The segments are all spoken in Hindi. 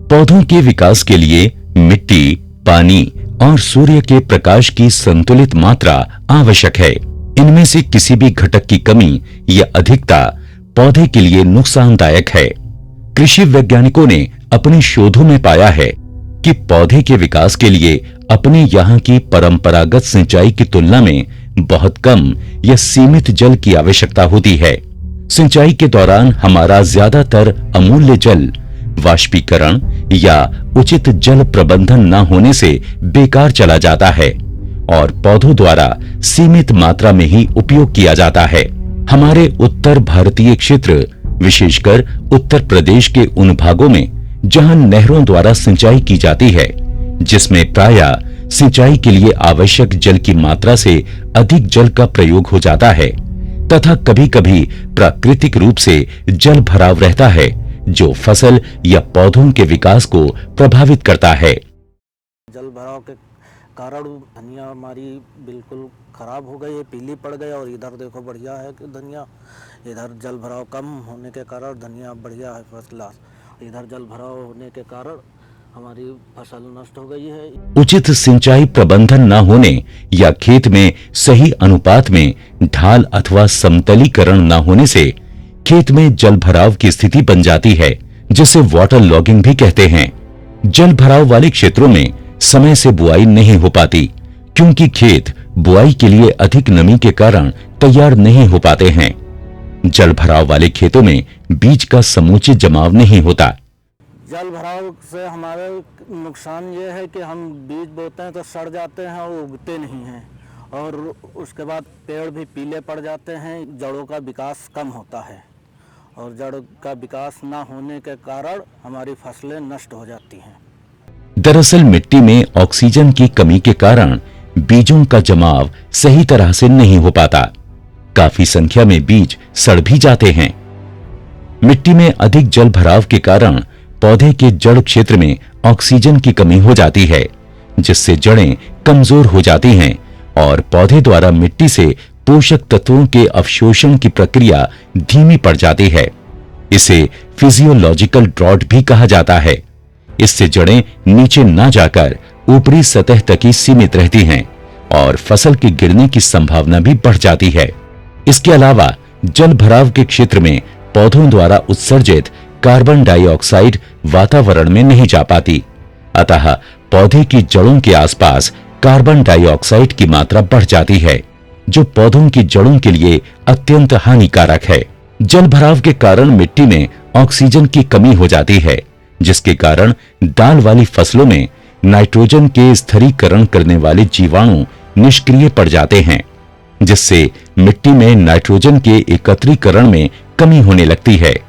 पौधों के विकास के लिए मिट्टी, पानी और सूर्य के प्रकाश की संतुलित मात्रा आवश्यक है। इनमें से किसी भी घटक की कमी या अधिकता पौधे के लिए नुकसानदायक है। कृषि वैज्ञानिकों ने अपने शोधों में पाया है कि पौधे के विकास के लिए अपने यहाँ की परंपरागत सिंचाई की तुलना में बहुत कम या सीमित जल की आवश्यकता होती है। सिंचाई के दौरान हमारा ज्यादातर अमूल्य जल वाष्पीकरण या उचित जल प्रबंधन न होने से बेकार चला जाता है और पौधों द्वारा सीमित मात्रा में ही उपयोग किया जाता है। हमारे उत्तर भारतीय क्षेत्र, विशेषकर उत्तर प्रदेश के उन भागों में जहां नहरों द्वारा सिंचाई की जाती है, जिसमें प्रायः सिंचाई के लिए आवश्यक जल की मात्रा से अधिक जल का प्रयोग हो जाता है तथा कभी-कभी प्राकृतिक रूप से जल भराव रहता है जो फसल या पौधों के विकास को प्रभावित करता है। जल भराव के कारण धनिया हमारी बिल्कुल खराब हो गई है, पीली पड़ गई। और इधर देखो बढ़िया है कि धनिया, इधर जल भराव कम होने के कारण धनिया बढ़िया है, फर्स्ट क्लास। इधर जल भराव होने के कारण हमारी फसल नष्ट हो गई है। उचित सिंचाई प्रबंधन न होने या खेत में सही अनुपात में ढाल अथवा समतलीकरण न होने से खेत में जल भराव की स्थिति बन जाती है, जिसे वाटर लॉगिंग भी कहते हैं। जल भराव वाले क्षेत्रों में समय से बुआई नहीं हो पाती, क्योंकि खेत बुआई के लिए अधिक नमी के कारण तैयार नहीं हो पाते हैं। जल भराव वाले खेतों में बीज का समुचित जमाव नहीं होता। जल भराव से हमारे नुकसान ये है कि हम बीज बोते हैं तो सड़ जाते हैं और उगते नहीं हैं, और उसके बाद पेड़ भी पीले पड़ जाते हैं, जड़ों का विकास कम होता है और जड़ का विकास ना होने के कारण हमारी फसलें नष्ट हो जाती हैं। दरअसल मिट्टी में ऑक्सीजन की कमी के कारण बीजों का जमाव सही तरह से नहीं हो पाता। काफी संख्या में बीज सड़ भी जाते हैं। मिट्टी में अधिक जल भराव के कारण पौधे के जड़ क्षेत्र में ऑक्सीजन की कमी हो जाती है, जिससे जड़ें कमजोर हो जाती हैं और पौधे द्वारा मिट्टी से पोषक तत्वों के अवशोषण की प्रक्रिया धीमी पड़ जाती है। इसे फिजियोलॉजिकल ड्रॉट भी कहा जाता है। इससे जड़ें नीचे ना जाकर ऊपरी सतह तक ही सीमित रहती हैं और फसल के गिरने की संभावना भी बढ़ जाती है। इसके अलावा जल भराव के क्षेत्र में पौधों द्वारा उत्सर्जित कार्बन डाइऑक्साइड वातावरण में नहीं जा पाती, अतः पौधे की जड़ों के आसपास कार्बन डाइऑक्साइड की मात्रा बढ़ जाती है, जो पौधों की जड़ों के लिए अत्यंत हानिकारक है। जल भराव के कारण मिट्टी में ऑक्सीजन की कमी हो जाती है, जिसके कारण दाल वाली फसलों में नाइट्रोजन के स्थिरीकरण करने वाले जीवाणु निष्क्रिय पड़ जाते हैं, जिससे मिट्टी में नाइट्रोजन के एकत्रीकरण में कमी होने लगती है।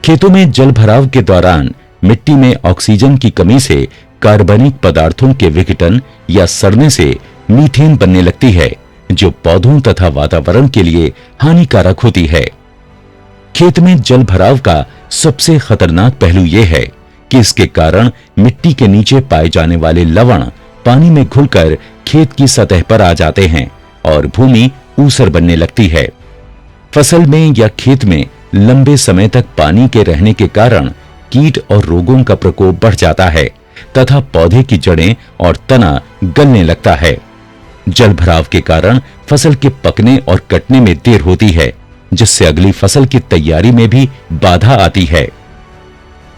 खेतों में जल भराव के दौरान मिट्टी में ऑक्सीजन की कमी से कार्बनिक पदार्थों के विघटन या सड़ने से मीथेन बनने लगती है, जो पौधों तथा वातावरण के लिए हानिकारक होती है। खेत में जल भराव का सबसे खतरनाक पहलू यह है कि इसके कारण मिट्टी के नीचे पाए जाने वाले लवण पानी में घुलकर खेत की सतह पर आ जाते हैं और भूमि ऊसर बनने लगती है। फसल में या खेत में लंबे समय तक पानी के रहने के कारण कीट और रोगों का प्रकोप बढ़ जाता है तथा पौधे की जड़ें और तना गलने लगता है। जल भराव के कारण फसल के पकने और कटने में देर होती है, जिससे अगली फसल की तैयारी में भी बाधा आती है।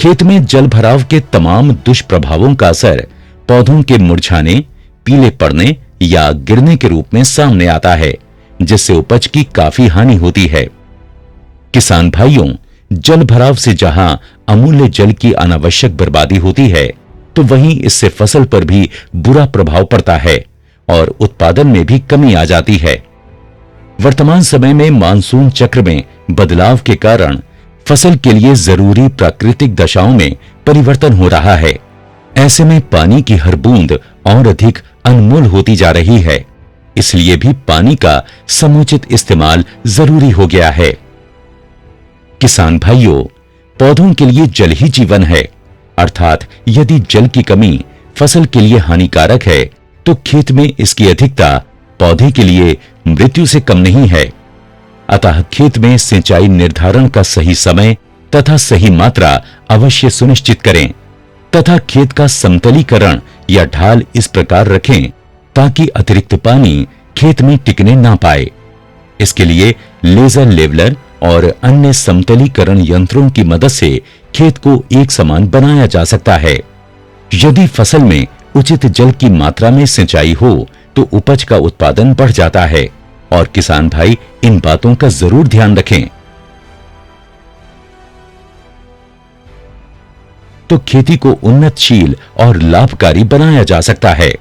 खेत में जल भराव के तमाम दुष्प्रभावों का असर पौधों के मुरझाने, पीले पड़ने या गिरने के रूप में सामने आता है, जिससे उपज की काफी हानि होती है। किसान भाइयों, जल भराव से जहां अमूल्य जल की अनावश्यक बर्बादी होती है, तो वहीं इससे फसल पर भी बुरा प्रभाव पड़ता है और उत्पादन में भी कमी आ जाती है। वर्तमान समय में मानसून चक्र में बदलाव के कारण फसल के लिए जरूरी प्राकृतिक दशाओं में परिवर्तन हो रहा है। ऐसे में पानी की हर बूंद और अधिक अनमोल होती जा रही है, इसलिए भी पानी का समुचित इस्तेमाल जरूरी हो गया है। किसान भाइयों, पौधों के लिए जल ही जीवन है, अर्थात यदि जल की कमी फसल के लिए हानिकारक है, तो खेत में इसकी अधिकता पौधे के लिए मृत्यु से कम नहीं है। अतः खेत में सिंचाई निर्धारण का सही समय तथा सही मात्रा अवश्य सुनिश्चित करें तथा खेत का समतलीकरण या ढाल इस प्रकार रखें ताकि अतिरिक्त पानी खेत में टिकने ना पाए। इसके लिए लेजर लेवलर और अन्य समतलीकरण यंत्रों की मदद से खेत को एक समान बनाया जा सकता है। यदि फसल में उचित जल की मात्रा में सिंचाई हो तो उपज का उत्पादन बढ़ जाता है और किसान भाई इन बातों का जरूर ध्यान रखें। तो खेती को उन्नतशील और लाभकारी बनाया जा सकता है।